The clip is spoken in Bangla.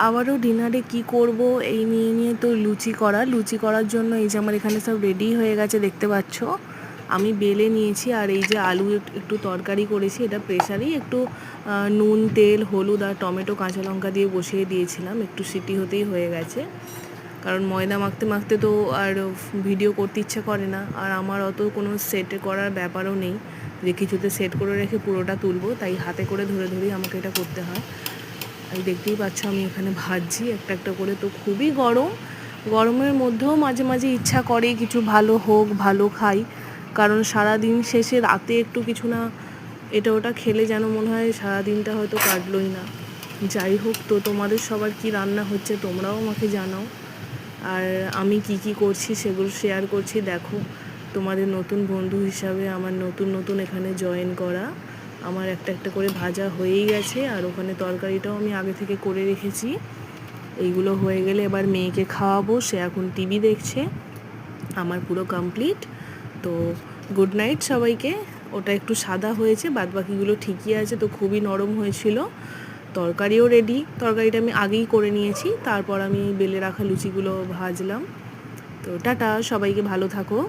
আবারও ডিনারে কি করব এই নিয়ে তো লুচি করার জন্য এই যে আমার এখানে সব রেডি হয়ে গেছে দেখতে পাচ্ছ। আমি বেলে নিয়েছি আর এই যে আলু একটু তরকারি করেছি, এটা প্রেসারেই একটু নুন তেল হলুদ আর টমেটো কাঁচা লঙ্কা দিয়ে বসিয়ে দিয়েছিলাম, একটু সিটি হতেই হয়ে গেছে। কারণ ময়দা মাখতে মাখতে তো আর ভিডিও করতে ইচ্ছা করে না, আর আমার অত কোনো সেট করার ব্যাপারও নেই যে কিছুতে সেট করে রেখে পুরোটা তুলবো, তাই হাতে করে ধরে ধরেই আমাকে এটা করতে হয়। আর দেখতেই পাচ্ছ আমি এখানে ভাজছি একটা একটা করে। তো খুবই গরমের মধ্যেও মাঝে মাঝে ইচ্ছা করে কিছু ভালো হোক, ভালো খাই, কারণ সারাদিন শেষে রাতে একটু কিছু না এটা ওটা খেলে যেন মনে হয় সারাদিনটা হয়তো কাটলোই না। যাই হোক, তো তোমাদের সবার কি রান্না হচ্ছে তোমরাও আমাকে জানাও, আর আমি কি করছি সেগুলো শেয়ার করছি। দেখো, তোমাদের নতুন বন্ধু হিসাবে আমার নতুন এখানে জয়েন করা। আমার একটা একটা করে ভাজা হয়েই গেছে, আর ওখানে তরকারিটাও আমি আগে থেকে করে রেখেছি। এইগুলো হয়ে গেলে এবার মেয়েকে খাওয়াবো, সে এখন টিভি দেখছে। আমার পুরো কমপ্লিট। তো গুড নাইট সবাইকে। ওটা একটু সাদা হয়েছে, বাদবাকিগুলো ঠিকই আছে। তো খুবই নরম হয়েছিল। তরকারিও রেডি, তরকারিটা আমি আগেই করে নিয়েছি, তারপর আমি বেলে রাখা লুচিগুলো ভাজলাম। তো টাটা, সবাইকে ভালো থাকো।